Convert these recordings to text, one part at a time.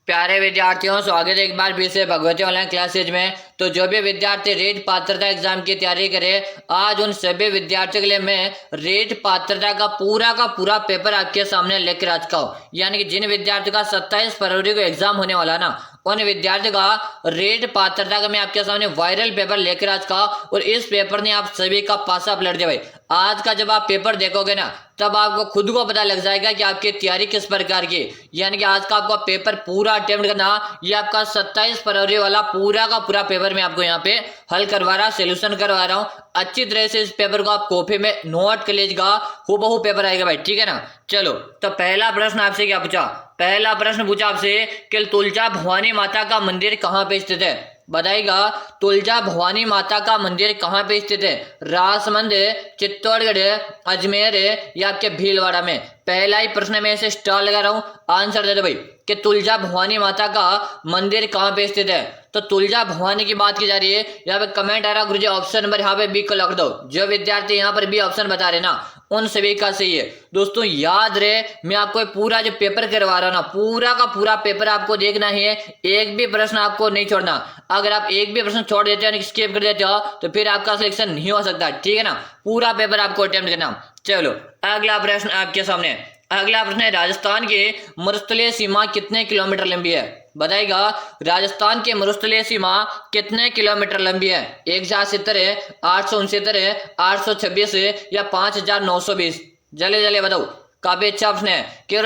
प्यारे विद्यार्थियों, स्वागत है एक बार फिर से भगवती ऑनलाइन क्लासेज में। तो जो भी विद्यार्थी रेट पात्रता एग्जाम की तैयारी करे, आज उन सभी विद्यार्थियों के लिए मैं रेट पात्रता का पूरा पेपर आपके सामने लेकर आ चुका हूँ। यानी कि जिन विद्यार्थियों का 27 फरवरी को एग्जाम होने वाला ना, उन विद्यार्थियों का रेट पात्रता का मैं आपके सामने वायरल पेपर लेकर आ चुका हूँ। और इस पेपर ने आप सभी का पासा पलट दिया भाई। आज का जब आप पेपर देखोगे ना, तब आपको खुद को पता लग जाएगा कि आपकी तैयारी किस प्रकार की। यानी कि आज का आपका पेपर पूरा अटेम्प्ट करना, ये आपका 27 फरवरी वाला पूरा का पूरा पेपर मैं आपको यहाँ पे हल करवा रहा, सोल्यूशन करवा रहा हूँ। अच्छी तरह से इस पेपर को आप कॉपी में नोट कर लीजिएगा, हूबहू पेपर आएगा भाई, ठीक है ना। चलो, तो पहला प्रश्न आपसे क्या पूछा? पहला प्रश्न पूछा आपसे कि तुलजा भवानी माता का मंदिर कहाँ पे स्थित है? बताइएगा, तुलजा भवानी माता का मंदिर कहाँ पे स्थित है? राजसमंद, चित्तौड़गढ़, अजमेर या आपके भीलवाड़ा में? पहला ही प्रश्न में ऐसे स्टार लगा रहा हूं, आंसर दे दो भाई कि तुलजा भवानी माता का मंदिर कहाँ पे स्थित है। तो तुलजा भवानी की बात की जा रही है। यहाँ पे कमेंट आ रहा गुरुजी, ऑप्शन नंबर यहाँ पे बी को लिख दो। जो विद्यार्थी यहाँ पर बी ऑप्शन बता रहे ना, उन सभी का सही है। दोस्तों याद रहे, मैं आपको पूरा जो पेपर करवा रहा हूं ना, पूरा का पूरा पेपर आपको देखना है, एक भी प्रश्न आपको नहीं छोड़ना। अगर आप एक भी प्रश्न छोड़ देते हो, स्किप कर देते हो, तो फिर आपका सिलेक्शन नहीं हो सकता, ठीक है ना। पूरा पेपर आपको अटेम्प्ट करना। चलो, अगला प्रश्न आपके सामने। अगला प्रश्न है, राजस्थान की मरुस्थलीय सीमा कितने किलोमीटर लंबी है? बताइएगा, राजस्थान की मरुस्थलीय सीमा कितने किलोमीटर लंबी है? 1070 है, 869 है, 826 है या 5920? जल्दी जल्दी बताओ। काफी अच्छा ऑप्शन है कि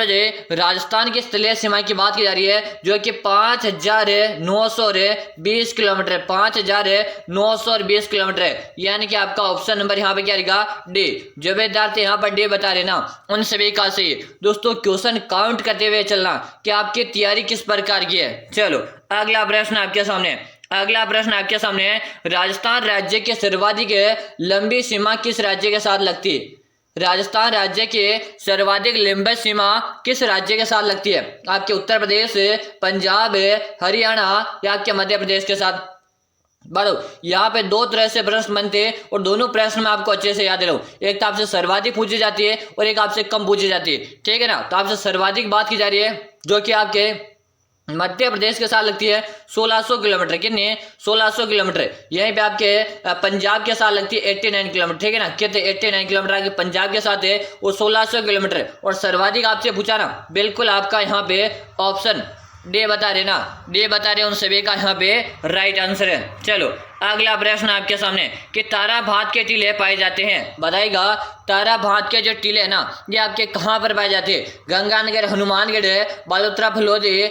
राजस्थान की स्थलीय सीमा की बात की जा रही है, जो कि 5920 किलोमीटर है। 5920 किलोमीटर है। यानी कि आपका ऑप्शन नंबर यहाँ पे क्या रहेगा? डी। जो विद्यार्थी यहाँ पर डी बता रहे ना, उन सभी का सही। दोस्तों क्वेश्चन काउंट करते हुए चलना कि आपकी तैयारी किस प्रकार की है। चलो, अगला प्रश्न आपके सामने। अगला प्रश्न आपके सामने है, राजस्थान राज्य की सर्वाधिक लंबी सीमा किस राज्य के साथ लगती है? राजस्थान राज्य की सर्वाधिक लंबी सीमा किस राज्य के साथ लगती है? आपके उत्तर प्रदेश, पंजाब, हरियाणा या आपके मध्य प्रदेश के साथ? बताओ। यहाँ पे दो तरह से प्रश्न बनते हैं और दोनों प्रश्न में आपको अच्छे से याद रहो। एक तो आपसे सर्वाधिक पूछी जाती है और एक आपसे कम पूछी जाती है, ठीक है ना। तो आपसे सर्वाधिक बात की जा रही है, जो कि आपके मध्य प्रदेश के साथ लगती है 1600 किलोमीटर। कितनी? 1600 किलोमीटर। यहीं पे आपके पंजाब के साथ लगती है 89 किलोमीटर, ठीक है ना। कितने? 89 किलोमीटर आपके पंजाब के साथ है, वो 1600 किलोमीटर। और सर्वाधिक आपसे पूछा ना, बिल्कुल आपका यहाँ पे ऑप्शन डी बता रहे ना, डी बता रहे, उन सभी का यहाँ पे राइट आंसर है। चलो, अगला प्रश्न आपके सामने कि तारा भात के टीले पाए जाते हैं। बताइएगा, तारा भात के जो टीले है ना, ये आपके कहाँ पर पाए जाते हैं? गंगानगर, हनुमानगढ़, बालोतरा, फलोदी,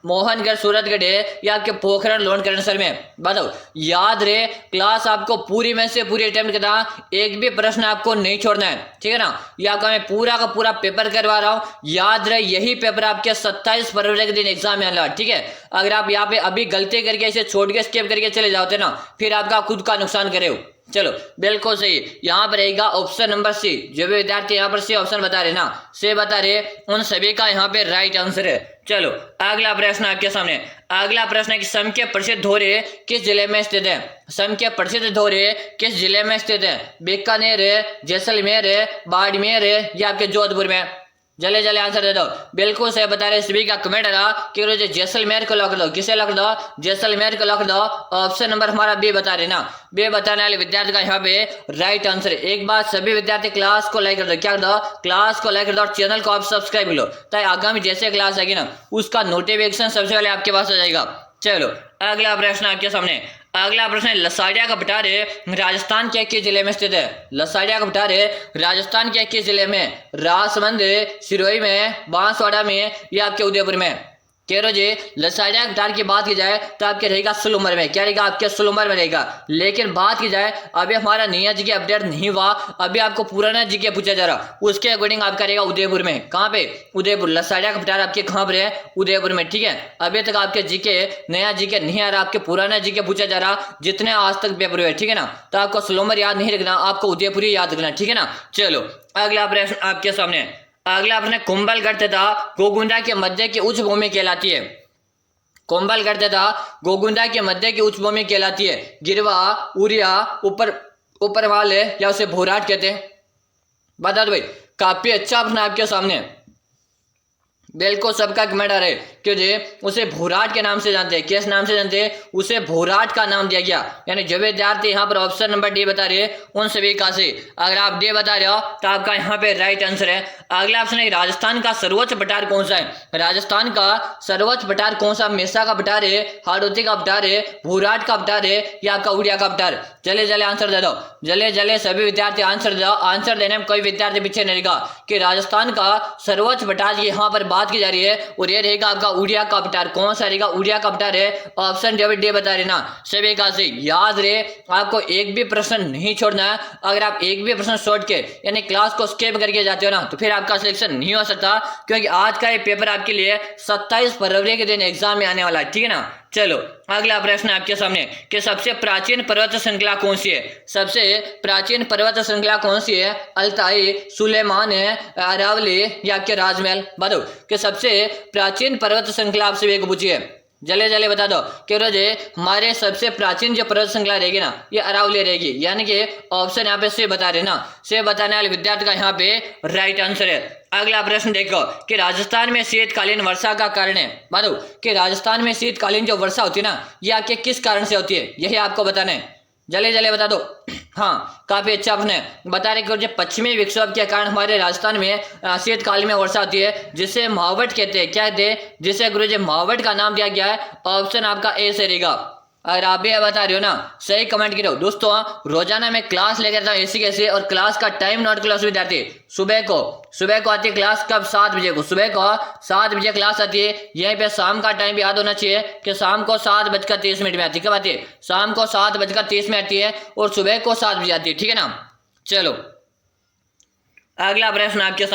मोहनगढ़, सूरतगढ़ या आपके पोखरण, लोनकरणसर में? बताओ। याद रहे, क्लास आपको पूरी में से पूरी अटेम्प्ट करना, एक भी प्रश्न आपको नहीं छोड़ना है, ठीक है ना। ये आपका मैं पूरा का पूरा पेपर करवा रहा हूँ। याद रहे, यही पेपर आपके 27 फरवरी के दिन एग्जाम में आने वाला, ठीक है। अगर आप यहाँ पे अभी गलती करके इसे छोड़ के स्किप करके चले जाते ना, फिर आपका खुद का नुकसान करे हो। चलो, बिल्कुल सही। यहाँ पर रहेगा ऑप्शन नंबर सी। जो भी विद्यार्थी यहाँ पर सी ऑप्शन बता रहे ना, से बता रहे, उन सभी का यहाँ पे राइट आंसर है। चलो, अगला प्रश्न आपके सामने। अगला प्रश्न है कि सम के प्रसिद्ध धोरे किस जिले में स्थित है? सम के प्रसिद्ध धोरे किस जिले में स्थित है? बीकानेर है, जैसलमेर है, बाड़मेर है या आपके जोधपुर में? जल्दी जल्दी आंसर दे दो। बिल्कुल सही बता रहे, सभी का कमेंट आ रहा कि जैसलमेर को लॉक दो। किसे लॉक दो? जैसलमेर को लॉक दो। ऑप्शन नंबर हमारा बी बता रहे ना, बी बताने वाले विद्यार्थी का यहाँ पे राइट आंसर है। एक बात, सभी विद्यार्थी क्लास को लाइक कर दो। क्या कर दो? क्लास को लाइक कर दो और चैनल को आप सब्सक्राइब कर लो, ताकि आगामी जैसे क्लास आएगी ना, उसका नोटिफिकेशन सबसे पहले आपके पास आ जाएगा। चलो, अगला प्रश्न आपके सामने। अगला प्रश्न है, लसाड़िया का भटारे राजस्थान के किस जिले में स्थित है? लसाड़िया का भटारे राजस्थान के किस जिले में? राजसमंद, सिरोही में, बांसवाड़ा में या आपके उदयपुर में? कह रहे जी, लसाड़िया के भटार की बात की जाए तो आपके रहेगा सुलुमर में। क्या रहेगा? आपके सुलुमर में रहेगा। लेकिन बात की जाए, अभी हमारा नया जीके अपडेट नहीं हुआ, अभी आपको पुराना जीके पूछा जा रहा, उसके अकॉर्डिंग आपका रहेगा उदयपुर में। कहाँ पे? उदयपुर। लसाड़िया का भटार आपके कहाँ पर है? उदयपुर में, ठीक है। अभी तक आपके जीके नया जीके नहीं आ रहा, आपके पुराना जीके पूछा जा रहा, जितने आज तक पेपर हुए, ठीक है ना। तो आपको सुलुमर याद नहीं रखना, आपको उदयपुर ही याद रखना, ठीक है ना। चलो, अगला प्रश्न आपके सामने। अगला प्रश्न, कुंभलगढ़ तथा गोगुंडा के मध्य की उच्च भूमि कहलाती है। कुंभलगढ़ तथा गोगुंडा के मध्य की उच्च भूमि कहलाती है गिरवा, उरिया, ऊपरवाल या उसे भोराट कहते हैं? बता दो भाई। काफी अच्छा प्रश्न आपके सामने। बिल्कुल सबका कमेंट आ रहा है कि जी उसे भोराट के नाम से जानते हैं। किस नाम से जानते हैं? उसे भोराट का नाम दिया गया। यानी जो विद्यार्थी यहाँ पर ऑप्शन नंबर डी बता रहे हैं उन सभी का से, अगर आप डी बता रहे हो तो आपका यहाँ पे राइट आंसर है। अगला ऑप्शन है राजस्थान का सर्वोच्च पठार कौन सा है? राजस्थान का सर्वोच्च पठार कौन सा? मेसा का पठार है, हाड़ौती का पठार है, भोराट का पठार है या आपका उड़िया का पठार? जल्दी जल्दी आंसर दे दो, जल्दी जल्दी सभी विद्यार्थी आंसर दे दो। आंसर देने में कोई विद्यार्थी पीछे नहीं रहेगा कि राजस्थान का सर्वोच्च पठार यहाँ पर बात की जा रही है और ये रहेगा आपका उड़िया का पठार। कौन सा रहेगा? उड़िया का पठार है। ऑप्शन डी बता रहे ना सभी का से। याद रहे आपको एक भी प्रश्न नहीं छोड़ना है। अगर आप एक भी प्रश्न छोड़ के यानी क्लास को स्किप करके जाते हो ना तो फिर आपका सिलेक्शन नहीं हो सकता, क्योंकि आज का ये पेपर आपके लिए 27 फरवरी के दिन एग्जाम में आने वाला है, ठीक है ना। चलो अगला प्रश्न आपके सामने कि सबसे प्राचीन पर्वत श्रृंखला कौन सी है? सबसे प्राचीन पर्वत श्रृंखला कौन सी है? अल्ताई, सुलेमान है, अरावली या आपके राजमहल? बताओ कि सबसे प्राचीन पर्वत श्रृंखला आपसे एक पूछी है, जल्दी जल्दी बता दो कि रोजे हमारे सबसे प्राचीन जो पर्वत श्रृंखला रहेगी ना ये अरावली रहेगी। यानी कि ऑप्शन यहाँ पे से बता रहे ना, से बताने वाले विद्यार्थी का यहाँ पे राइट आंसर है। अगला प्रश्न देखो कि राजस्थान में शीतकालीन वर्षा का कारण है। मानो कि राजस्थान में शीतकालीन जो वर्षा होती है ना ये आपके किस कारण से होती है, यही आपको बताना है। जल्दी जल्दी बता दो। हाँ काफी अच्छा प्रश्न है। बता रहे कि पश्चिमी विक्षोभ के कारण हमारे राजस्थान में शीतकाल में वर्षा होती है जिसे मावट कहते हैं। क्या कहते हैं? जिसे गुरुजी मावट का नाम दिया गया है। ऑप्शन आपका ए से रहेगा। अगर आप भी बता रहे हो ना सही कमेंट करो। दोस्तों रोजाना मैं क्लास लेकर आता हूँ ऐसी कैसे, और क्लास का टाइम नोट क्लास विद्यार्थी सुबह को आती है क्लास। कब? 7 बजे को। सुबह को 7 बजे क्लास आती है। यहीं पे शाम का टाइम भी याद होना चाहिए कि शाम को 7:30 में आती है। कब आती है? शाम को 7:30 में आती है और सुबह को 7 बजे आती है, ठीक है ना। चलो अगला प्रश्न आपके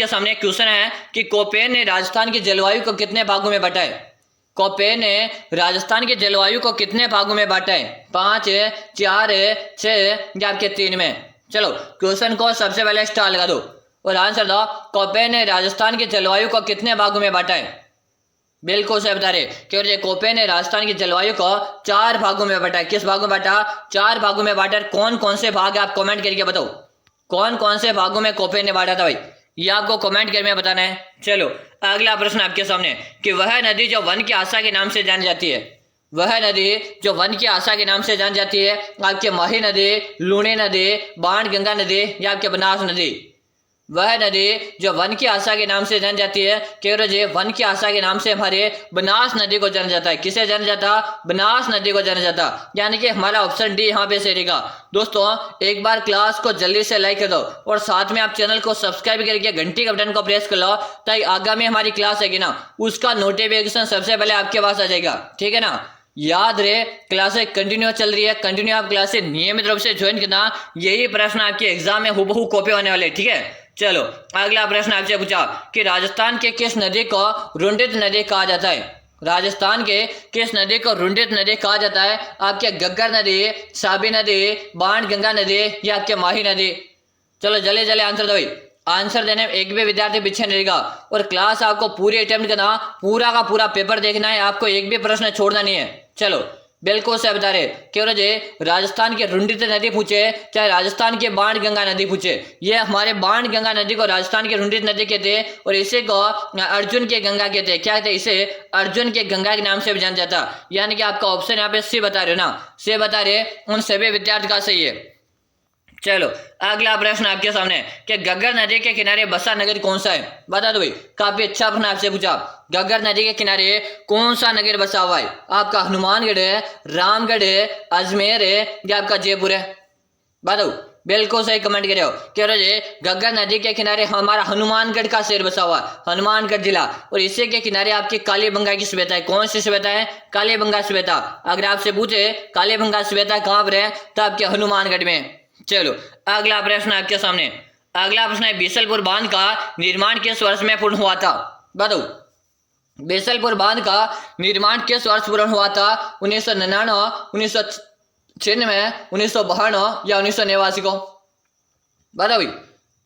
सामने क्वेश्चन है कि कोपेन ने राजस्थान की जलवायु को कितने भागों में बांटा है? कोपेन ने राजस्थान की जलवायु को कितने भागों में बांटा है? 5 है, 4 है, 6 या आपके 3 में? चलो क्वेश्चन को सबसे पहले स्टार लगा दो और आंसर दो। कोपेन ने राजस्थान की जलवायु को कितने भागों में बांटा है? बिल्कुल सही बता रहे कि कोपेन ने राजस्थान की जलवायु को 4 भागों में बांटा है। किस भागों में बांटा? 4 भागों में बांटा। कौन कौन से भाग आप कमेंट करके बताओ, कौन कौन से भागों में कोपेन ने बांटा था भाई, ये आपको कमेंट करके बताना है। चलो अगला प्रश्न आपके सामने कि वह नदी जो वन की आशा के नाम से जानी जाती है, वह नदी जो वन की आशा के नाम से जानी जाती है आपके माही नदी, लूणी नदी, बाण गंगा नदी या आपके बनास नदी? वह नदी जो वन की आशा के नाम से जानी जाती है कि वन की आशा के नाम से हमारे बनास नदी को जाना जाता है। किसे जाना जाता? बनास नदी को जाना जाता। यानी कि हमारा ऑप्शन डी यहाँ पे से रहेगा। दोस्तों एक बार क्लास को जल्दी से लाइक कर दो और साथ में आप चैनल को सब्सक्राइब करके घंटी का बटन को प्रेस कर लो ताकि आगामी हमारी क्लास है ना उसका नोटिफिकेशन सबसे पहले आपके पास आ जाएगा, ठीक है ना। याद रहे क्लासें कंटिन्यू चल रही है, कंटिन्यू आप क्लासें नियमित रूप से ज्वाइन करना। यही प्रश्न आपके एग्जाम में हुबहू कॉपी होने वाले, ठीक है। चलो अगला प्रश्न आपसे पूछा कि राजस्थान के किस नदी को रुंडित नदी कहा जाता है? राजस्थान के किस नदी को रुंडित नदी कहा जाता है? आपके गग्गर नदी, साबी नदी, बाण गंगा नदी या आपके माही नदी? चलो जल्दी जल्दी आंसर दो भाई। आंसर देने में एक भी विद्यार्थी पीछे नहीं रहेगा और क्लास आपको पूरी अटेम्प्ट करना, पूरा का पूरा पेपर देखना है, आपको एक भी प्रश्न छोड़ना नहीं है। चलो बिल्कुल से बता रहे क्यों जे राजस्थान के रुंडित नदी पूछे चाहे राजस्थान के बाण गंगा नदी पूछे, ये हमारे बाण गंगा नदी को राजस्थान की रुंडित नदी कहते हैं और इसे को अर्जुन के गंगा कहते हैं। क्या कहते हैं? इसे अर्जुन के गंगा के नाम से भी जाना जाता। यानी कि आपका ऑप्शन यहाँ पे सी बता रहे हो ना, से बता रहे उन सभी विद्यार्थी का सही है। चलो अगला प्रश्न आपके सामने कि गग्गर नदी के किनारे बसा नगर कौन सा है? बता दो भाई। काफी अच्छा प्रश्न आपसे पूछा। गग्गर नदी के किनारे कौन सा नगर बसा हुआ है? आपका हनुमानगढ़ है, रामगढ़ है, अजमेर है या आपका जयपुर है? बताओ। बिल्कुल सही कमेंट करे हो कि गग्गर नदी के किनारे हमारा हनुमानगढ़ का शहर बसा हुआ है, हनुमानगढ़ जिला, और इसी के किनारे आपकी कालीबंगा की सभ्यता है। कौन सी सभ्यता है? कालीबंगा सभ्यता। अगर आपसे पूछे कालीबंगा सभ्यता कहाँ पर है तो आपके हनुमानगढ़ में। चलो अगला प्रश्न आपके सामने। अगला प्रश्न है बीसलपुर बांध का निर्माण किस वर्ष में पूर्ण हुआ था? बताओ। बीसलपुर बांध का निर्माण किस वर्ष पूर्ण हुआ था? 1999, 1996, 1992 या 1989 को? बताओ भाई।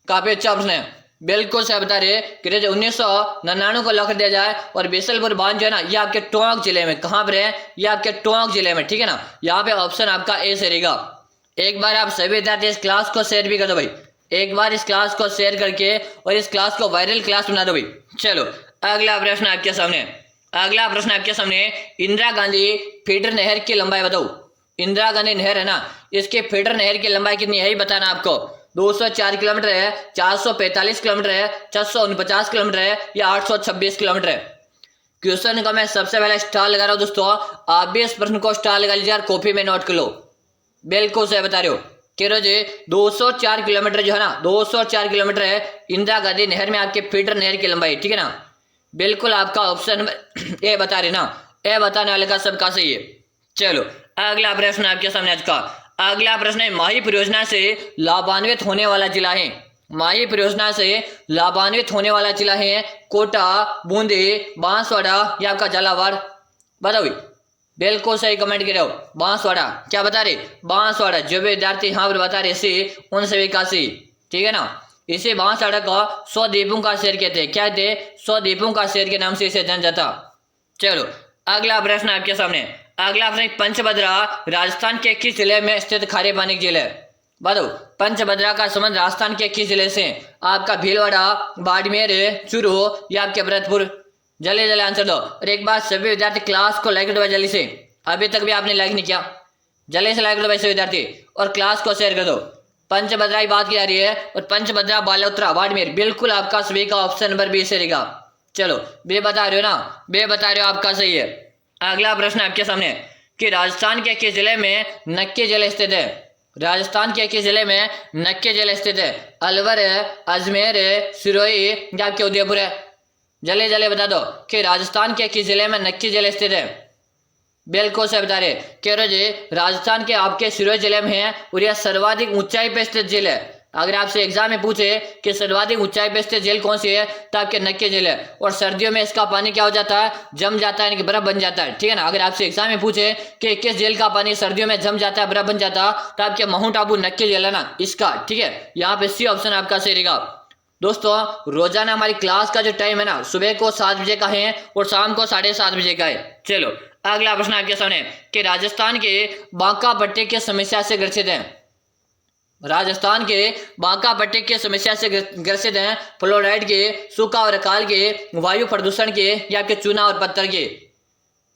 काफी अच्छा प्रश्न है, बिल्कुल से बता रहे कि 1999 को लॉक कर दिया जाए। और बीसलपुर बांध जो है ना ये आपके टोंक जिले में, कहाँ पर है? ये आपके टोंक जिले में, ठीक है ना। यहाँ पे ऑप्शन आपका ए से रहेगा। एक बार आप सभी विद्यार्थी इस क्लास को शेयर भी कर दो भाई, एक बार इस क्लास को शेयर करके और इस क्लास को वायरल क्लास बना दो भाई। चलो अगला प्रश्न आपके सामने, अगला प्रश्न आपके सामने, इंदिरा गांधी फीडर नहर की लंबाई बताओ। इंदिरा गांधी नहर है ना, इसके फीडर नहर की लंबाई कितनी है यही बताना आपको। 204 किलोमीटर है, 445 किलोमीटर है, 649 किलोमीटर है या 826 किलोमीटर है। क्वेश्चन का मैं सबसे पहले स्टार लगा रहा हूँ दोस्तों, आप भी इस प्रश्न को स्टार लगा लीजिए और कॉपी में नोट कर लो। बिल्कुल सही बता रहे हो कह रहे हो जी 204 किलोमीटर जो है ना, 204 किलोमीटर है इंदिरा गांधी नहर में आपके फीडर नहर की लंबाई, ठीक है ना। बिल्कुल आपका ऑप्शन ए बता रहे ना, ए बताने वाले का सबका सही है। चलो अगला प्रश्न आपके सामने आज का, अगला प्रश्न है माही परियोजना से लाभान्वित होने वाला जिला है। माही परियोजना से लाभान्वित होने वाला जिला है कोटा, बूंदी, बांसवाड़ा या आपका झालावाड़, बताओ। बिल्कुल सही कमेंट कर रहे हो, बांसवाड़ा। क्या बता रहे, बांसवाड़ा। जो भी विद्यार्थी यहाँ पर बता रहे सी उन सभी का सी, ठीक है ना। इसे बांसवाड़ा का 100 द्वीपों का शहर कहते हैं, क्या कहते हैं, 100 द्वीपों का शहर के नाम से इसे जाना जाता। चलो अगला प्रश्न आपके सामने, अगला प्रश्न, पंचभद्रा राजस्थान के किस जिले में स्थित खारे पानी की झील है। बताओ पंचभद्रा का संबंध राजस्थान के किस जिले से, आपका भीलवाड़ा, बाड़मेर, चूरू या आपके भरतपुर। जल्दी जल्दी आंसर दो। और एक बार सभी विद्यार्थी क्लास को लाइक दो जल्दी से, अभी तक भी आपने लाइक नहीं किया, जल्दी से लाइक दो भाई सभी विद्यार्थी और क्लास को शेयर कर दो। पंचभद्रा की बात की जा रही है और पंचभद्रा, बालोतरा, बाड़मेर, बिल्कुल आपका सभी का ऑप्शन नंबर बी से रहेगा। चलो बे बता रहे हो ना, बे बता रहे हो आपका सही है। अगला प्रश्न आपके सामने कि राजस्थान के किस जिले में नक्की जिले स्थित है। राजस्थान के किस जिले में नक्की जिले स्थित है, अलवर है, अजमेर है, सिरोही या आपके उदयपुर है। जल्दी जल्दी बता दो कि राजस्थान के किस जिले में नक्की जिले स्थित है। बिल्कुल से बता रहे कह रहे जी राजस्थान के आपके सिरोही जिले में है और यह सर्वाधिक ऊंचाई पे स्थित झील है। अगर आपसे एग्जाम में पूछे कि सर्वाधिक ऊंचाई पे स्थित झील कौन सी है तो आपके नक्की झील है। और सर्दियों में इसका पानी क्या हो जाता है, जम जाता है, यानी कि बर्फ बन जाता है, ठीक है ना। अगर आपसे एग्जाम में पूछे कि किस झील का पानी सर्दियों में जम जाता है, बर्फ बन जाता है, तो आपके माउंट आबू नक्की झील है ना इसका, ठीक है। यहाँ पे सी ऑप्शन आपका सही रहेगा। दोस्तों रोजाना हमारी क्लास का जो टाइम है ना, सुबह को 7 बजे का है और शाम को 7:30 बजे का है। चलो अगला प्रश्न आपके सामने कि राजस्थान के बांका पट्टी की समस्या से ग्रसित है। राजस्थान के बांका पट्टी की समस्या से ग्रसित हैं फ्लोराइड के, सूखा और अकाल के, वायु प्रदूषण के या आपके चूना और पत्थर के।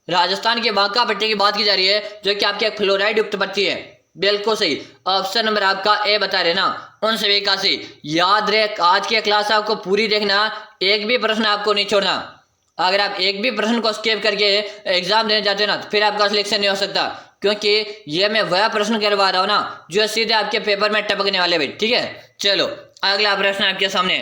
राजस्थान के बांका पट्टी की बात की जा रही है जो कि आपके फ्लोराइड युक्त पट्टी है। बिल्कुल सही, ऑप्शन नंबर आपका ए बता रहे ना, उन सभी का सही। याद रहे आज की क्लास आपको पूरी देखना, एक भी प्रश्न आपको नहीं छोड़ना। अगर आप एक भी प्रश्न को स्किप करके एग्जाम देने जाते हो ना तो फिर आपका सिलेक्शन नहीं हो सकता, क्योंकि ये मैं वह प्रश्न करवा रहा हूँ ना जो सीधे आपके पेपर में टपकने वाले भाई, ठीक है। चलो अगला प्रश्न आपके सामने,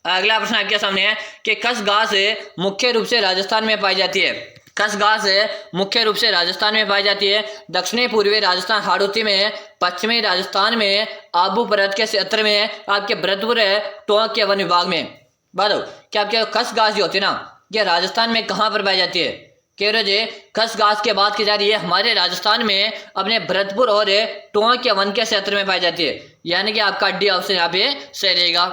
अगला प्रश्न आपके सामने है कि खस घास मुख्य रूप से राजस्थान में पाई जाती है। खस घास मुख्य रूप से राजस्थान में पाई जाती है दक्षिणी पूर्वी राजस्थान हाड़ौती में, पश्चिमी राजस्थान में, आबू पर्वत के क्षेत्र में, आपके भरतपुर टोंक के वन विभाग में। बताओ कि आपके खस घास जो होती है ना ये राजस्थान में कहाँ पर पाई जाती है। कह रहे जी खस घास की बात की जा रही है हमारे राजस्थान में अपने भरतपुर और टोंक के वन के क्षेत्र में पाई जाती है, यानी कि आपका डी ऑप्शन यहाँ पे सही रहेगा।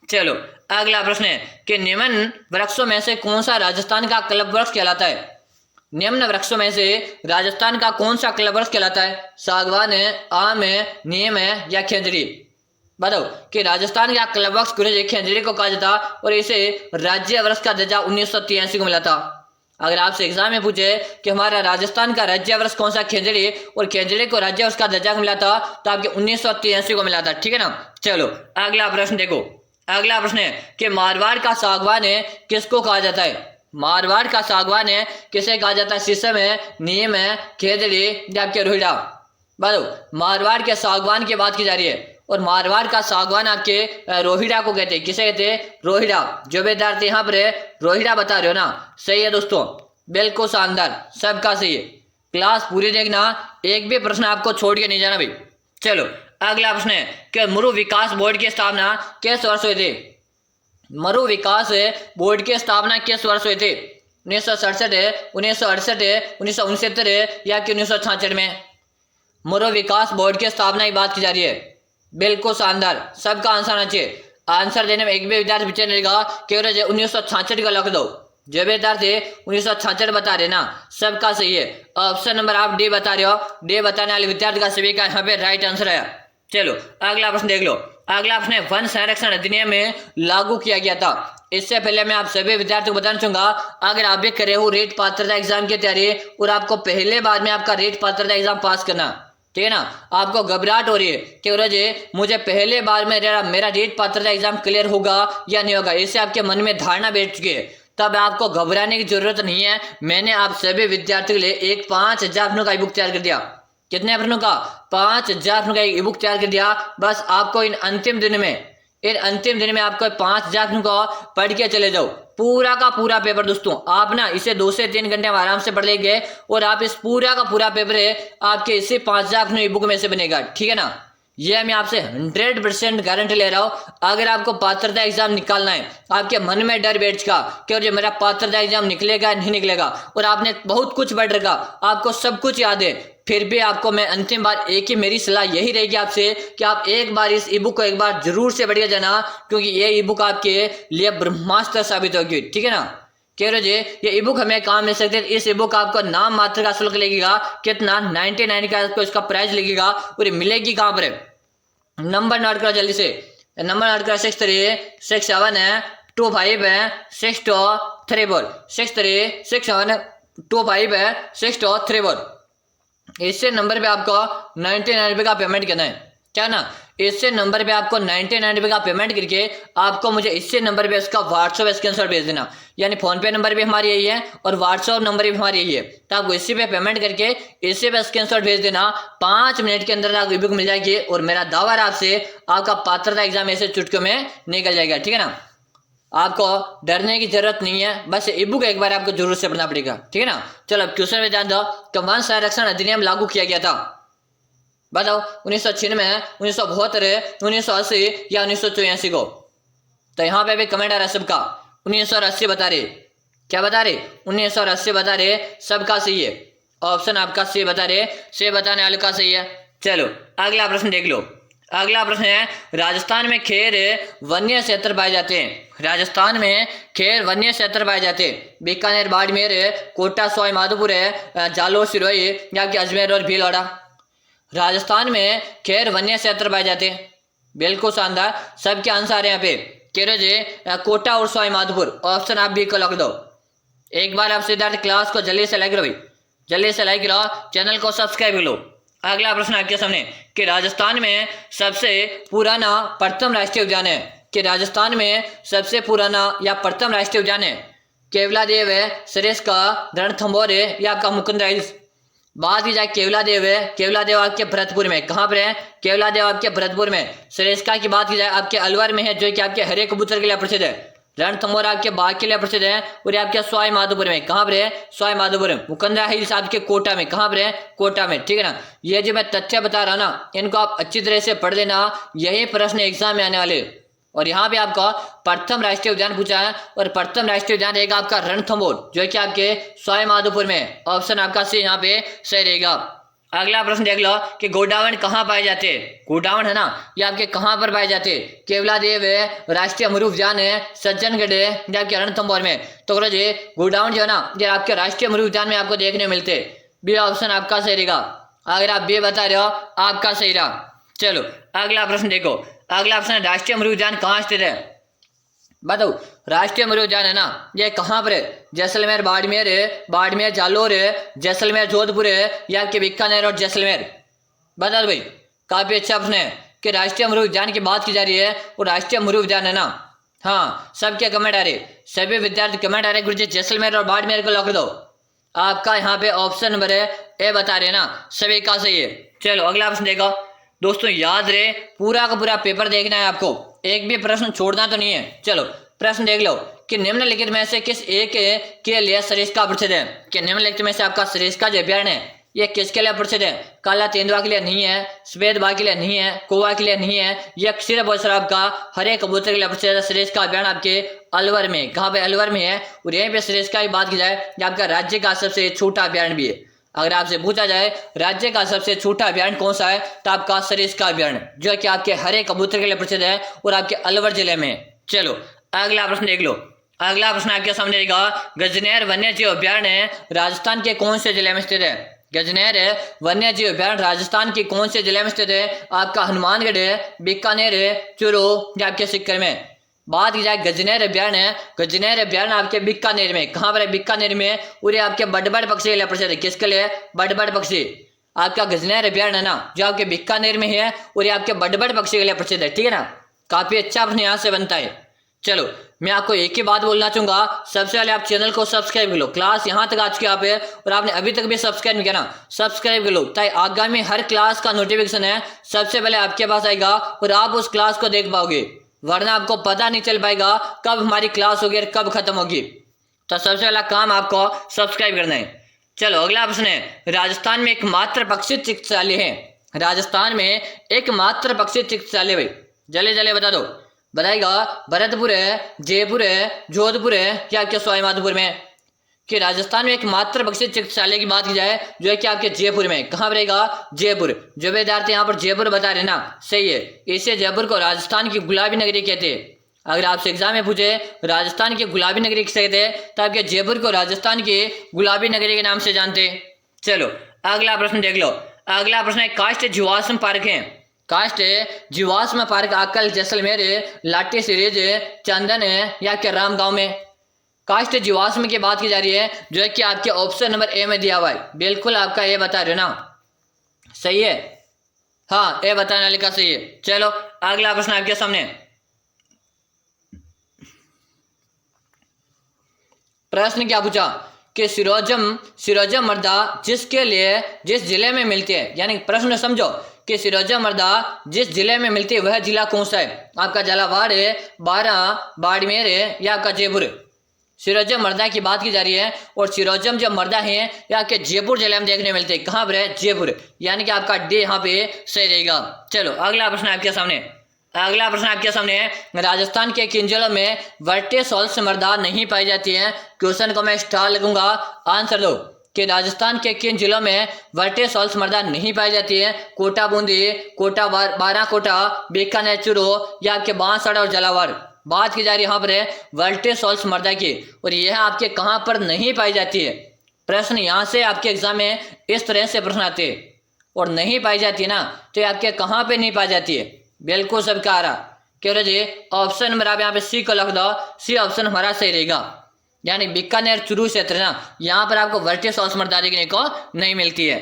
चलो अगला प्रश्न है कि निम्न वृक्षों में से कौन सा राजस्थान का क्लब वृक्ष कहलाता है। निम्न वृक्षों में से राजस्थान का कौन सा क्लब वृक्ष कहलाता है, सागवान है, आम है, नीम है या खेजड़ी। बताओ कि राजस्थान का क्लब वृक्ष खेजड़ी को कहा जाता और इसे राज्य वृक्ष का दर्जा 1983 को मिला था। अगर आपसे एग्जाम में पूछे कि हमारा राजस्थान का राज्य वृक्ष कौन सा, खेजड़ी, और खेजड़ी को राज्य वृक्ष का दर्जा मिला था तो आपके 1983 को मिला था, ठीक है ना। चलो अगला प्रश्न देखो, अगला प्रश्न है कि मारवाड़ का सागवान किसको कहा जाता है। मारवाड़ का सागवान किसे कहा जाता है, शीशम है, नीम है, खेजड़ी या आपके रोहिड़ा। बताओ मारवाड़ के सागवान की बात की जा रही है और मारवाड़ का सागवान आपके रोहिड़ा को कहते हैं। किसे कहते हैं, रोहिड़ा। जो विद्यार्थी यहाँ पर रोहिड़ा बता रहे हो ना सही है दोस्तों, बिल्कुल शानदार, सबका सही है। क्लास पूरी देखना, एक भी प्रश्न आपको छोड़ के नहीं जाना भाई। चलो अगला प्रश्न है कि मरु विकास बोर्ड की स्थापना किस वर्ष हुई थी। मरु विकास बोर्ड की स्थापना किस वर्ष हुई थी, 1967, 1968, 1969 या कि 1966 में। मरु विकास बोर्ड की स्थापना की बात की जा रही है, बिल्कुल शानदार, सबका आंसर आना चाहिए। आंसर देने में एक भी विद्यार्थी पीछे नहीं रहेगा, केवल 1966 का लग दो। जो विद्यार्थी 1966 बता रहे ना सबका सही है। ऑप्शन नंबर आप डी बता रहे हो, डी बताने वाले विद्यार्थी का सभी का यहाँ पे राइट आंसर है। चलो अगला प्रश्न देख लो अगला प्रश्न है, वन संरक्षण अधिनियम में लागू किया गया था। इससे पहले मैं आप सभी विद्यार्थियों को बताना चाहूंगा, अगर आप भी करे हो रेट पात्रता एग्जाम की तैयारी और आपको पहले बार में आपका रेट पात्रता एग्जाम पास करना, ठीक है ना, आपको घबराहट हो रही है कि रोजे मुझे पहले बार में मेरा रेट पात्रता एग्जाम क्लियर होगा या नहीं होगा, इससे आपके मन में धारणा बैठ चुकी है, तब आपको घबराने की जरूरत नहीं है। मैंने आप सभी विद्यार्थियों के लिए एक 5000 प्रश्नों का ई बुक तैयार कर दिया। कितने प्रश्नों का? 5000 प्रश्नों का ई बुक तैयार कर दिया। बस आपको इन अंतिम दिन में आपको 5000 प्रश्नों को पढ़ के चले जाओ, पूरा का पूरा पेपर। दोस्तों आप ना इसे 2 से 3 घंटे में आराम से पढ़ लेंगे और आप इस पूरा का पूरा पेपर है आपके इसी 5000 प्रश्नों ई बुक में से बनेगा, ठीक है ना। यह मैं आपसे 100% गारंटी ले रहा हूं। अगर आपको पात्रता एग्जाम निकालना है, आपके मन में डर बैठ चुका कि और ये मेरा पात्रता एग्जाम निकलेगा नहीं निकलेगा, और आपने बहुत कुछ पढ़ रखा, आपको सब कुछ याद है, फिर भी आपको मैं अंतिम बार एक ही मेरी सलाह यही रहेगी आपसे कि आप एक बार इस ई बुक को एक बार जरूर से बढ़िया जाना, क्योंकि ये ई बुक आपके लिए ब्रह्मास्त्र साबित होगी, ठीक है ना। कह रहे ये ई बुक हमें काम मिल सकते हैं। इस ई बुक आपको नाम मात्र का शुल्क लगेगा, कितना? 99 का आपको इसका प्राइस लगेगा। और ये मिलेगी कहाँ पर? नंबर नोट करो जल्दी से, नंबर नोट करो। 6367 है 25 है 6234 636725 है 6234। इससे नंबर पे आपको 99 का पेमेंट करना है, क्या ना। इससे नंबर पे आपको 99 का पेमेंट करके आपको मुझे इससे नंबर पे उसका व्हाट्सएप स्क्रीनशॉट भेज देना, यानी फोन पे नंबर भी हमारी यही है और व्हाट्सएप नंबर भी हमारी यही है। तो आपको इसी पे पेमेंट करके इसी पे स्क्रीनशॉट भेज देना, 5 मिनट के अंदर आपको ई बुक मिल जाएगी और मेरा दावा है आपसे आपका पात्रता एग्जाम ऐसे चुटकियों में निकल जाएगा, ठीक है ना। आपको डरने की जरूरत नहीं है, बस ई बुक एक बार आपको जरूर से पढ़ना पड़ेगा, ठीक है ना। चलो अब क्वेश्चन में ध्यान दो कि वन संरक्षण अधिनियम लागू किया गया था, बताओ 1996, 1972, 1980 या 1984 को। तो यहाँ पे भी कमेंट आ रहा है सबका 1980 बता रहे, क्या बता रहे? 1980 बता रहे, सबका सही है। ऑप्शन आपका सी बता रहे, से बताने वाले का सही है। चलो अगला प्रश्न देख लो। अगला प्रश्न है, राजस्थान में खैर वन्य क्षेत्र पाए जाते हैं। राजस्थान में खैर वन्य क्षेत्र पाए जाते हैं। बीकानेर, बाड़मेर, कोटा, सवाई माधोपुर है, जालोर, सिरोही या कि अजमेर और भीलवाड़ा। राजस्थान में खैर वन्य क्षेत्र पाए जाते हैं, बिल्कुल शानदार, सबके आंसर है यहाँ पे। कह रहे जी कोटा और सवाई माधोपुर, ऑप्शन आप भी को लग दो। एक बार आप सिद्धार्थ क्लास को जल्दी से लाइक करो भाई, जल्दी से लाइक करो, चैनल को सब्सक्राइब कर लो। अगला प्रश्न आपके सामने कि राजस्थान में सबसे पुराना प्रथम राष्ट्रीय उद्यान है। कि राजस्थान में सबसे पुराना या प्रथम राष्ट्रीय उद्यान है केवलादेव है, सरिस्का, रणथंभौर है या आपका मुकुंदरा हिल्स। बात की जाए केवलादेव है, केवलादेव आपके भरतपुर में, कहाँ पर है? केवलादेव आपके भरतपुर में। सरिस्का की बात की जाए आपके अलवर में है, जो कि आपके हरे कबूतर के लिए प्रसिद्ध है। रणथंभौर आपके बाघ के लिए प्रसिद्ध है और आपके सवाई माधोपुर में, कहाँ पर है? सवाई माधोपुर में। मुकुंदरा हिल्स आपके कोटा में, कहाँ पर है? कोटा में, ठीक है ना। ये जो मैं तथ्य बता रहा हूँ ना, इनको आप अच्छी तरह से पढ़ लेना, यही प्रश्न एग्जाम में आने वाले। और यहाँ पे आपका प्रथम राष्ट्रीय उद्यान पूछा है और प्रथम राष्ट्रीय उद्यान रहेगा आपका रणथंभौर, जो कि आपके सवाई माधोपुर में। ऑप्शन आपका सी यहाँ पे सही रहेगा। अगला प्रश्न देख लो कि गोडावण कहाँ पाए जाते हैं। गोडावण है ना, ये आपके कहाँ पर पाए जाते हैं? केवलादेव है, राष्ट्रीय अमरूद उद्यान है, सज्जनगढ़ है या आपके रणथंभौर में। तो करो जी गोडावण जो है ना, ये आपके राष्ट्रीय अमरूद उद्यान में आपको देखने मिलते हैं। बी ऑप्शन आपका सही रहेगा। अगर आप बी बता रहे हो आपका सही रहा। चलो अगला प्रश्न देखो। अगला प्रश्न, राष्ट्रीय अमरूद उद्यान कहाँ स्थित है? बताओ राष्ट्रीय अमरूद उद्यान है ना, ये कहाँ पर है? जैसलमेर, बाड़मेर है, बाड़मेर जालोर है, जैसलमेर जोधपुर है या आपके बीकानेर और जैसलमेर। बता दो भाई, काफी अच्छा प्रश्न है कि राष्ट्रीय अमरूद उद्यान की बात की जा रही है और राष्ट्रीय अमरूद उद्यान है ना। हाँ सबके कमेंट आ रहे, सभी विद्यार्थी कमेंट आ रहे गुरुजी जैसलमेर और बाड़मेर को लॉक दो। आपका यहाँ पे ऑप्शन नंबर है ए बता रहे ना, सभी का सही है। चलो अगला प्रश्न देखो दोस्तों, याद रहे पूरा का पूरा पेपर देखना है आपको, एक भी प्रश्न छोड़ना तो नहीं है। चलो प्रश्न देख लो कि निम्नलिखित में से किस एक के लिए सरिस्का प्रसिद्ध है। कि निम्नलिखित में से आपका सरिस्का जो अभ्यारण्य है ये किसके लिए प्रसिद्ध है? काला तेंदुआ के लिए नहीं है, सफेद बाघ के लिए नहीं है, कौवा के लिए नहीं है, यह सिर्फ और सिर्फ आपका हरे कबूतर के लिए प्रसिद्ध है। सरिस्का अभ्यारण्य आपके अलवर में, कहाँ पे? अलवर में है। और यहीं पे सरिस्का की बात की जाए, ये आपका राज्य का सबसे छोटा अभ्यारण्य भी है। अगर आपसे पूछा जाए राज्य का सबसे छोटा अभ्यारण्य कौन सा है, तो आपका सरिस्का अभ्यारण्य, जो कि आपके हरे कबूतर के लिए प्रसिद्ध है और आपके अलवर जिले में। चलो अगला प्रश्न देख लो। अगला प्रश्न आपके सामने रहेगा, गजनेर वन्य जीव अभ्यारण्य राजस्थान के कौन से जिले में स्थित है? गजनेर वन्य जीव अभयारण्य राजस्थान के कौन से जिले में स्थित है? आपका हनुमानगढ़ है, बीकानेर है, चूरू या आपके सीकर में। बात की जाए गजनेर अभयारण्य, गजनेर अभयारण्य आपके बीकानेर में। कहाँ पर है? बीकानेर में। और ये आपके बड़ बड़ पक्षी के लिए प्रसिद्ध है। किसके लिए? बड़ बड़ पक्षी। आपका गजनेर अभयारण्य ना जो आपके बीकानेर में है और ये आपके बड़ बड़ पक्षी के लिए प्रसिद्ध है। ठीक है ना, काफी अच्छा प्रश्न यहाँ से बनता है। चलो मैं आपको एक ही बात बोलना चाहूंगा, सबसे पहले आप चैनल को सब्सक्राइब कर लो। क्लास यहाँ तक आ चुकी है आप है और आपने अभी तक भी सब्सक्राइब नहीं किया ना, सब्सक्राइब कर लो ताकि आगामी हर क्लास का नोटिफिकेशन है सबसे पहले आपके पास आएगा और आप उस क्लास को देख पाओगे, वरना आपको पता नहीं चल पाएगा कब हमारी क्लास होगी और कब खत्म होगी। तो सबसे पहला काम आपको सब्सक्राइब करना है। चलो अगला प्रश्न है, राजस्थान में एकमात्र पक्षी चिकित्सालय है। राजस्थान में एकमात्र पक्षी चिकित्सालय भाई जल्दी जल्दी बता दो। बताएगा भरतपुर है, जयपुर है, जोधपुर है या आपके सवाई माधोपुर में। कि राजस्थान में एकमात्र पक्षी चिकित्सालय की बात की जाए जो है कि आपके जयपुर में। कहाँ पर रहेगा? जयपुर। जो विद्यार्थी यहाँ पर जयपुर बता रहे ना, सही है। इसे जयपुर को राजस्थान की गुलाबी नगरी कहते हैं। अगर आपसे एग्जाम में पूछे राजस्थान की गुलाबी नगरी किसे कहते हैं तो आपके जयपुर को राजस्थान की गुलाबी नगरी के नाम से जानते हैं। चलो अगला प्रश्न देख लो। अगला प्रश्न है, काष्ठ जीवाश्म पार्क है। काष्ठ जीवाश्म पार्क आकल, जैसलमेर, लाठी सीरीज, चंदन है या क्या राम गांव में। काष्ठ जीवाश्म की बात की जा रही है जो है कि आपके ऑप्शन नंबर ए में दिया हुआ है। बिल्कुल आपका ए बता रहे हो ना, सही है। हाँ ए बताने वाले का सही है। चलो अगला प्रश्न आपके सामने। प्रश्न क्या पूछा कि सिरोजम मृदा जिसके लिए जिस जिले में मिलती है, यानी प्रश्न समझो कि सिरोजम मृदा जिस जिले में मिलती है वह जिला कौन सा है। आपका झालावाड़ है, बारां, बाड़मेर है या आपका जयपुर। सिरोजम मृदा की बात की जा रही है और सिरोजम जो मृदा है या आपके जयपुर जिले में देखने मिलते हैं। कहाँ पर है? जयपुर। यानी कि आपका डी यहाँ पे सही रहेगा। चलो अगला प्रश्न आपके सामने। अगला प्रश्न आपके सामने है, राजस्थान के किन जिलों में वर्टिसोल्स मृदा नहीं पाई जाती है। क्वेश्चन को मैं स्टार लगूंगा, आंसर दो कि राजस्थान के किन जिलों में वर्टिसोल्स मृदा नहीं पाई जाती है। कोटा बूंदी, कोटा बाराकोटा, बीकानेर, चूरू या आपके बांसवाड़ा और झालावाड़। बात की जा रही है यहाँ पर है वर्टिसोल्स मृदा की और यह आपके कहाँ पर नहीं पाई जाती है। प्रश्न यहाँ से आपके एग्जाम में इस तरह से प्रश्न आते हैं और नहीं पाई जाती है ना, तो ये आपके कहाँ पे नहीं पाई जाती है। बिल्कुल सबका आ रहा क्यों जी, ऑप्शन नंबर आप यहाँ पे सी को लिख दो। सी ऑप्शन हमारा सही रहेगा, यानी बीकानेर चूरू क्षेत्र ना, यहाँ पर आपको वर्टिसोल्स मृदा देखने को नहीं मिलती है।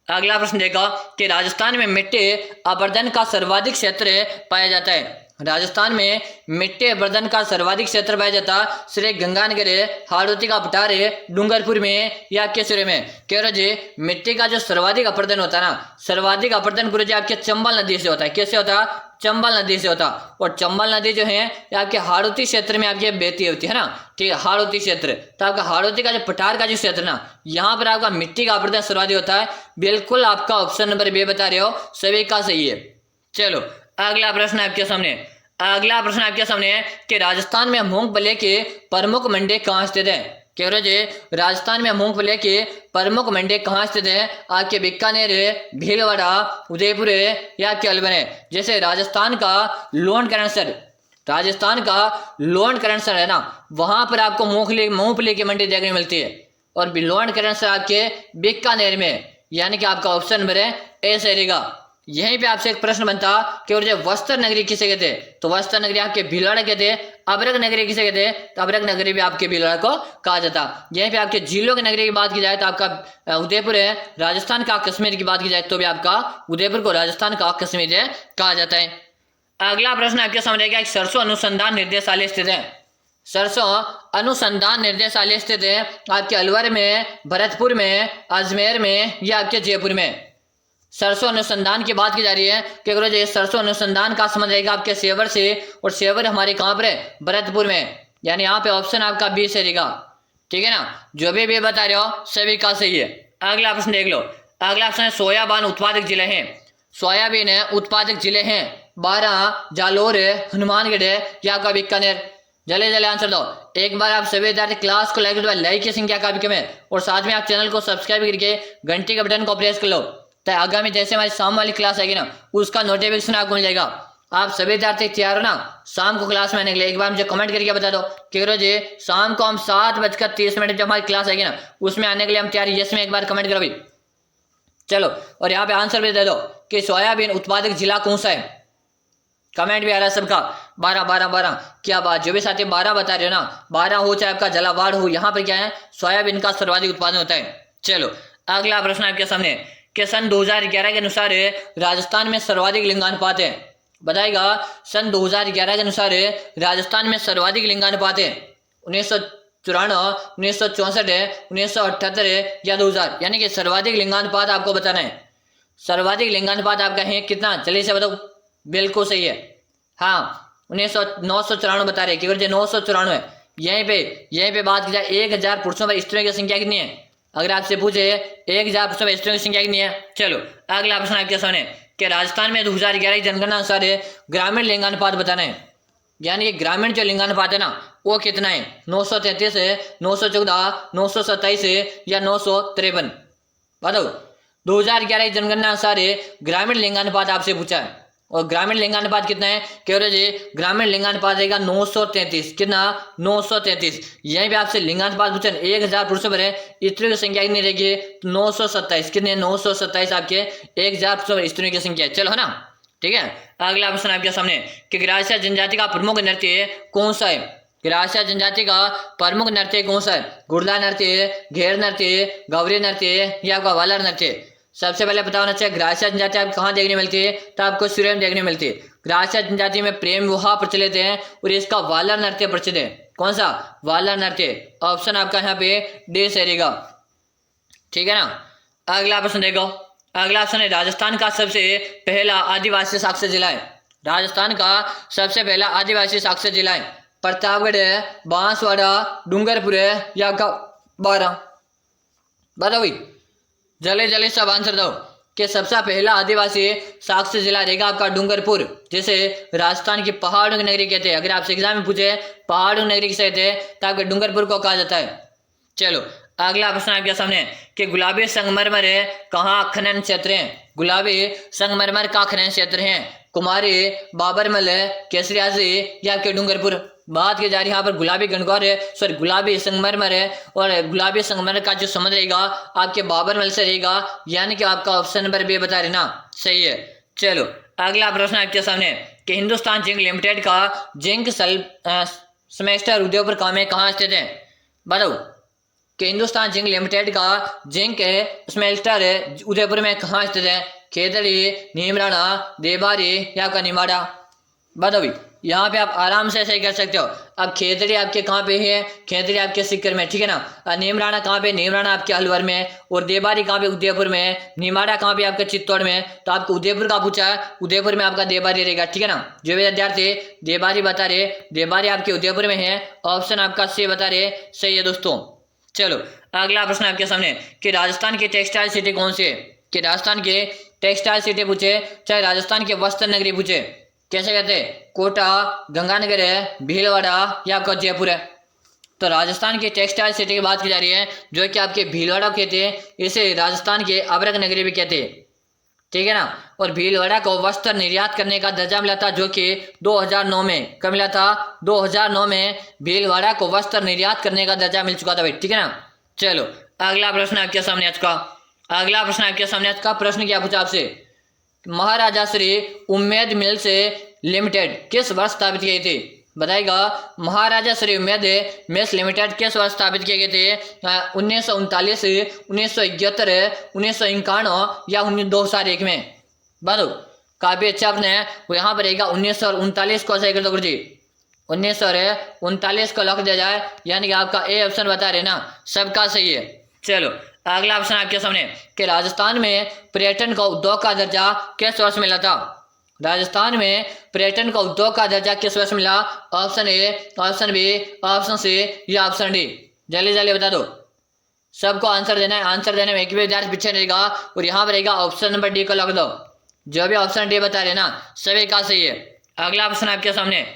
अगला प्रश्न देखो कि राजस्थान में मिट्टी अपर्दन का सर्वाधिक क्षेत्र पाया जाता है। राजस्थान में मिट्टी अपर्दन का सर्वाधिक क्षेत्र पाया जाता श्री गंगानगर, हाड़ौती का पठार, डूंगरपुर में या केसरे में। कह रहे जी मिट्टी का जो सर्वाधिक अपर्दन होता है ना, सर्वाधिक अपर्दन गुरु जी आपके चंबल नदी से होता है। कैसे होता? चंबल नदी से होता। और चंबल नदी जो है आपके हाड़ौती क्षेत्र में आपकी बहती होती है ना, ठीक है, हाड़ौती क्षेत्र। तो आपका हाड़ौती का जो पठार का जो क्षेत्र ना, यहाँ पर आपका मिट्टी का अपर्दन सर्वाधिक होता है। बिल्कुल आपका ऑप्शन नंबर बी बता रहे हो, सभी का सही है। चलो अगला प्रश्न आपके सामने। अगला प्रश्न आपके सामने है कि राजस्थान में मूंगफली के प्रमुख मंडी कहाँ स्थित है। कह रहे जी राजस्थान में मूंगफली के प्रमुख मंडी कहाँ स्थित है। आपके बीकानेर है, भीलवाड़ा, उदयपुर है या आपके अलवर है। जैसे राजस्थान का लोणकरणसर, राजस्थान का लोणकरणसर है ना, वहां पर आपको मूंगफली की मंडी देखने मिलती है और लोणकरणसर आपके बीकानेर में, यानी कि आपका ऑप्शन नंबर है ए सही रहेगा। यहीं पे आपसे एक प्रश्न बनता कि और जब वस्त्र नगरी किसे कहते हैं, तो वस्त्र नगरी आपके भीलवाड़ा कहते हैं। अबरक नगरी किसे कहते हैं, तो अबरक नगरी भी आपके भीलवाड़ा को कहा जाता। यहीं पे आपके जिलों की नगरी की बात की जाए तो आपका उदयपुर है। राजस्थान का कश्मीर की बात की जाए तो भी आपका उदयपुर को राजस्थान का कश्मीर है कहा जाता है। अगला प्रश्न आपके सामने क्या, सरसों अनुसंधान निर्देशालय स्थित है। सरसों अनुसंधान निर्देशालय स्थित है आपके अलवर में, भरतपुर में, अजमेर में या आपके जयपुर में। सरसों अनुसंधान की बात की जा रही है कि अगर ये सरसों अनुसंधान का संबंध रहेगा आपके सेवर से, और सेवर हमारे कहाँ पर है, भरतपुर में, यानी यहाँ पे ऑप्शन आपका बी से रहेगा। ठीक है ना, जो भी बता रहे हो सभी का सही है। अगला प्रश्न देख लो। अगला प्रश्न है, सोयाबीन उत्पादक जिले हैं। सोयाबीन उत्पादक जिले हैं बारां, जालोर, हनुमानगढ़ या आपका बीकानेर। जल्दी जल्दी आंसर दो। एक बार आप सभी विद्यार्थी क्लास को लाइक की संख्या काफी कम है और साथ में आप चैनल को सब्सक्राइब करके घंटी के बटन को प्रेस कर लो, आगामी जैसे हमारी शाम वाली क्लास आएगी ना, उसका नोटिफिकेशन आपको मिल जाएगा। आप सभी विद्यार्थी तैयार हो ना शाम को क्लास में आने के लिए। एक बार मुझे कमेंट करके बता दो कि जी शाम को हम 7:30 जब हमारी क्लास आएगी ना, उसमें आने के लिए हम तैयार। यस में एक बार कमेंट करो भाई। चलो, और यहाँ पे आंसर भी दे दो कि सोयाबीन उत्पादक जिला कौन सा है। कमेंट भी आ रहा है सबका 12 12 12। क्या बात, जो भी साथी 12 बता रहे हो ना, 12 हो चाहे आपका झालावाड़ हो, यहाँ पर क्या है, सोयाबीन का सर्वाधिक उत्पादन होता है। चलो, अगला प्रश्न आपके सामने कि सन 2011 के अनुसार राजस्थान में सर्वाधिक लिंगानुपात है। बताएगा, सन 2011 के अनुसार राजस्थान में सर्वाधिक लिंगानुपात है 1994, 1964, 1978 या 2000, यानी कि सर्वाधिक लिंगानुपात आपको बताना है। सर्वाधिक लिंगानुपात आपका है कितना, जल्दी से बताओ। बिल्कुल सही है, हाँ 994 बता रहे हैं, 994। यहीं पे बात की जाए 1000 पुरुषों पर स्त्रियों की संख्या कितनी है। अगर आपसे पूछे 1000 पुरुषों पर स्त्रियों की संख्या कितनी है। चलो, अगला प्रश्न आपके सामने कि राजस्थान में 2011 की जनगणना अनुसार ग्रामीण लिंगानुपात बताना है, यानी कि ग्रामीण जो लिंगानुपात है ना वो कितना है। 933 है, 914, 927 है या 953, बताओ। 2011 की जनगणना अनुसार ग्रामीण लिंगानुपात आपसे पूछा है, और ग्रामीण लिंगानुपात कितना है, केवल जी ग्रामीण लिंगानुपात रहेगा 933। कितना, 933। यहीं पे आपसे लिंगानुपात पूछा 1000 पुरुषों पर है, स्त्रियों की संख्या कितनी रहेगी, 927। कितने, 927 आपके 1000 पुरुषों पर स्त्रियों की संख्या है। चलो, है ना, ठीक है। अगला प्रश्न आपके सामने कि ग्रासीय जनजाति का प्रमुख नृत्य कौन सा है। ग्रासीय जनजाति का प्रमुख नृत्य कौन सा है। गुड़ला नृत्य, घेर नृत्य, गौरी नृत्य या आपका वालर नृत्य। सबसे पहले पता होना चाहिए ग्रासीय जनजाति आपको कहाँ देखने मिलती है, तो आपको सूर्य में देखने मिलती है। ग्रासीय जनजाति में प्रेम विवाह प्रचलित है और इसका वालर नृत्य प्रचलित है। कौन सा, वालर नृत्य। ऑप्शन आपका यहाँ पे डी से रहेगा, ठीक है ना। अगला प्रश्न देखो, अगला प्रश्न है राजस्थान का सबसे पहला आदिवासी साक्षर जिला है। राजस्थान का सबसे पहला आदिवासी साक्षर जिला है प्रतापगढ़ है, बांसवाड़ा, डूंगरपुर है या आपका बारां। बताओ भाई, जल्दी सब आंसर दो कि सबसे पहला आदिवासी साक्षर जिला रहेगा आपका डूंगरपुर, जिसे राजस्थान की पहाड़ों की नगरी कहते हैं। अगर आपसे एग्जाम में पूछे पहाड़ों की नगरी किसे कहते हैं, तो आपके डूंगरपुर को कहा जाता है। चलो, अगला प्रश्न आपके सामने कि गुलाबी संगमरमर है कहाँ खनन क्षेत्र है। गुलाबी संगमरमर का खनन क्षेत्र है कुमारी, बाबरमल, केसरियासी या आपके डूंगरपुर। बात की जा रही है यहाँ पर गुलाबी गणगौर है, सॉरी गुलाबी संगमरमर है, और गुलाबी संगमरमर का जो संबंध रहेगा आपके बाबरमल से रहेगा, यानी कि आपका ऑप्शन नंबर बी बता रहे ना, सही है। चलो, अगला प्रश्न आपके सामने कि हिंदुस्तान जिंक लिमिटेड का जिंक स्मेस्टर उदयपुर कहाँ स्थित है। बताओ कि हिंदुस्तान जिंक लिमिटेड का जिंक स्मेल्टर है उदयपुर में कहाँ स्थित है। खेतड़ी, नीमराणा, देबारी या आपका निमाड़ा। बताओ भाई, यहाँ पे आप आराम से ऐसे कर सकते हो। अब खेतड़ी आपके कहाँ पे है, खेतड़ी आपके सीकर में, ठीक है ना। नीमराणा कहाँ पे, नीमराणा आपके अलवर में, और देबारी कहाँ पे, उदयपुर में। निमाड़ा कहाँ पे आपके चित्तौड़ में। तो आपको उदयपुर का पूछा है, उदयपुर में आपका देबारी रहेगा, ठीक है ना। जो विद्यार्थी देबारी बता रहे, देबारी आपके उदयपुर में है, ऑप्शन आपका सी बता रहे, सही है दोस्तों। चलो, अगला प्रश्न आपके सामने कि राजस्थान की टेक्सटाइल सिटी कौन सी है। कि राजस्थान के टेक्सटाइल सिटी पूछे, चाहे राजस्थान के वस्त्र नगरी पूछे, कैसे कहते हैं, कोटा, गंगानगर है, भीलवाड़ा या आपका जयपुर है। तो राजस्थान की टेक्सटाइल सिटी की बात की जा रही है, जो कि आपके भीलवाड़ा कहते हैं, इसे राजस्थान के अबरक नगरी भी कहते हैं, ठीक है ना। और भीलवाड़ा को वस्त्र निर्यात करने का दर्जा मिला था, जो कि 2009 में कब मिला था, 2009 में भीलवाड़ा को वस्त्र निर्यात करने का दर्जा मिल चुका था भाई, ठीक है ना। चलो, अगला प्रश्न आपके सामने आज का, अगला प्रश्न आपके सामने आज का प्रश्न क्या पूछा आपसे, महाराजा श्री उम्मेद मिल्स लिमिटेड किस वर्ष स्थापित की गई थी। बताएगा, महाराजा श्री उम्मेद मिल्स लिमिटेड किस वर्ष स्थापित किए गए थे। 1939, 1971, 1951 या 2001 में। बताओ, काफी अच्छा आपने वो यहाँ पर रहेगा 1939 को सही कर दो गुरु जी। 1939 को लॉक दिया जाए, यानी कि आपका ए ऑप्शन बता रहे ना, सबका सही है। चलो, अगला ऑप्शन आपके सामने कि राजस्थान में पर्यटन का उद्योग का दर्जा किस वर्ष मिला था। राजस्थान में पर्यटन का उद्योग का दर्जा किस वर्ष मिला। Option A, option B, option C या ऑप्शन डी। जल्दी बता दो, सबको आंसर देना है। आंसर देने में एक भी विद्यार्थी पीछे रहेगा, और यहाँ पर रहेगा ऑप्शन नंबर डी को लॉक दो। जो भी ऑप्शन डी बता रहे ना, सभी का सही है। अगला ऑप्शन आपके सामने,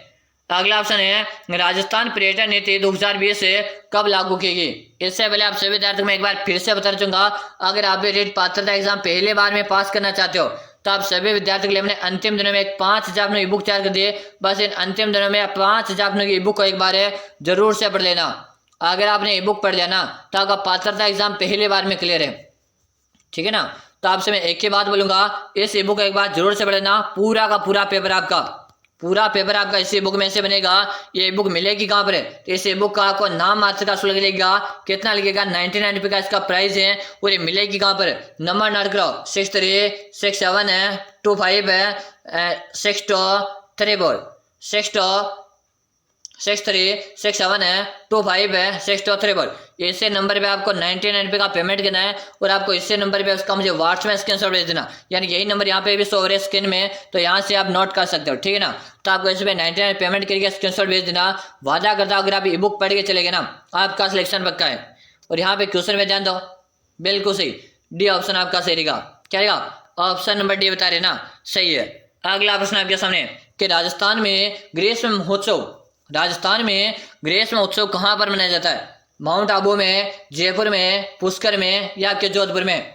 अगला ऑप्शन है राजस्थान पर्यटन नीति 2020 से कब लागू की गई। इससे पहले आप सभी विद्यार्थियों में एक बार फिर से बता चुका, अगर आप भी रीट पात्रता एग्जाम पहले बार में पास करना चाहते हो, तो आप सभी विद्यार्थियों के लिए हमने अंतिम दिनों में 5000 अपने ई बुक तैयार कर दिए। बस इन अंतिम दिनों में 5000 अपने ई बुक को एक बार जरूर से पढ़ लेना। अगर आपने ई बुक पढ़ लिया ना, तो आपका पात्रता एग्जाम पहले बार में क्लियर है, ठीक है ना। तो आपसे मैं एक ही बात बोलूंगा, इस ई बुक एक बार जरूर से पढ़ना। पूरा का पूरा पेपर आपका इसी बुक में से बनेगा। ये बुक मिलेगी कहाँ पर है? तो इस बुक का आपको नाम मात्र का शुल्क लगेगा। कितना लगेगा? 99 रुपये का इसका प्राइस है। और ये मिलेगी कहाँ पर? नंबर नोट करो, 6367 है, 25 है, 6234, 6367 है, 25 है, 6234। इसे नंबर पे आपको 99 रुपये का पेमेंट करना है और आपको इसे नंबर पे उसका मुझे व्हाट्सएप में स्क्रीनशॉट भेज देना। यानी यही नंबर यहाँ पे भी शो हो रहा है स्क्रीन में, तो यहाँ से आप नोट कर सकते हो, ठीक है ना। तो आपको इस पे 99 पेमेंट करके स्क्रीनशॉट भेज देना। वादा करता हूँ अगर आप ई बुक पढ़ के चलेंगे ना, आपका सिलेक्शन पक्का है। और यहाँ पे क्वेश्चन में ध्यान दो, बिल्कुल सही, डी ऑप्शन आपका सही रहेगा। क्या रहेगा? ऑप्शन नंबर डी बता रहे ना, सही है। अगला प्रश्न आपके सामने कि राजस्थान में ग्रीष्म महोत्सव कहाँ पर मनाया जाता है? माउंट आबू में, जयपुर में, पुष्कर में या के जोधपुर में?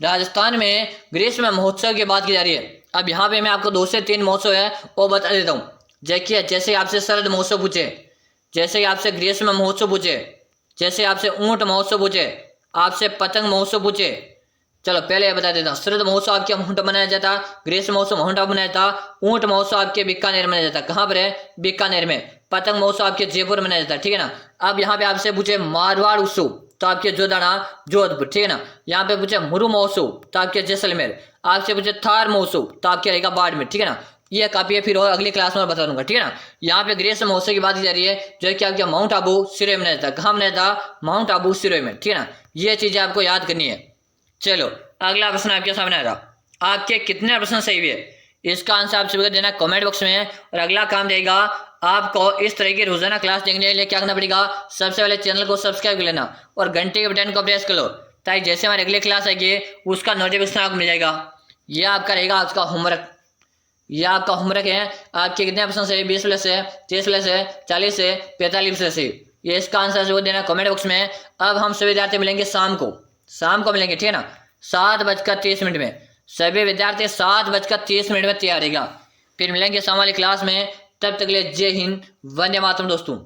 राजस्थान में ग्रीष्म महोत्सव की बात की जा रही है। अब यहाँ पे मैं आपको 2 से 3 महोत्सव है वो बता देता हूँ। देखिए, जैसे आपसे शरद महोत्सव पूछे, जैसे आपसे ग्रीष्म महोत्सव पूछे, जैसे आपसे ऊंट महोत्सव पूछे, आपसे पतंग महोत्सव पूछे। चलो पहले ये बता देता हूँ, शरद महोत्सव आपके माउंट मनाया जाता, ग्रीष्म महोत्सव माउंट आबू मनाया जाता, ऊंट महोत्सव आपके बीकानेर मनाया जाता। कहाँ पर है? बीकानेर में। पतंग महोत्सव आपके जयपुर मनाया जाता है, ठीक है ना। अब यहाँ पे आपसे पूछे मारवाड़ उत्सव तो आपके जोधपुर, ठीक है ना। यहाँ पे पूछे मुरु महोत्सव तो आपके जैसलमेर, आपसे पूछे थार महोत्सव तो आपके रहेगा बाड़मेर, ठीक है ना। ये काफी है, फिर और अगली क्लास में बता दूंगा, ठीक है ना। यहाँ पे ग्रीष्म महोत्सव की बात की जा रही है जो कि आपके माउंट आबू सिरोही में मनाया जाता। कहाँ मनाया जाता? माउंट आबू सिरोही में, ठीक है ना। ये चीजें आपको याद करनी है। चलो अगला प्रश्न आपके सामने आ रहा, आपके कितने प्रश्न सही हुए? इसका आंसर आप सभी को देना कमेंट बॉक्स में। और अगला काम रहेगा, आपको इस तरह की रोजाना क्लास देखने के लिए क्या करना पड़ेगा? सबसे पहले चैनल को सब्सक्राइब कर लेना और घंटे के बटन को प्रेस कर लो, ताकि जैसे हमारी अगली क्लास आएगी उसका नोटिफिकेशन आपको मिल जाएगा। यह आपका रहेगा आज का होमवर्क। यह आपका होमवर्क है। आपके कितने प्रश्न सही? 20 प्लस है, 30 प्लस है, 40 है, 45 प्लस है। ये इसका आंसर जो देना कमेंट बॉक्स में। अब हम सभी विद्यार्थी मिलेंगे शाम को मिलेंगे, ठीक है ना, 7:30 में। सभी विद्यार्थी 7:30 में तैयार रहेगा। फिर मिलेंगे शाम वाली क्लास में। तब तक के लिए जय हिंद, वंदे मातरम दोस्तों।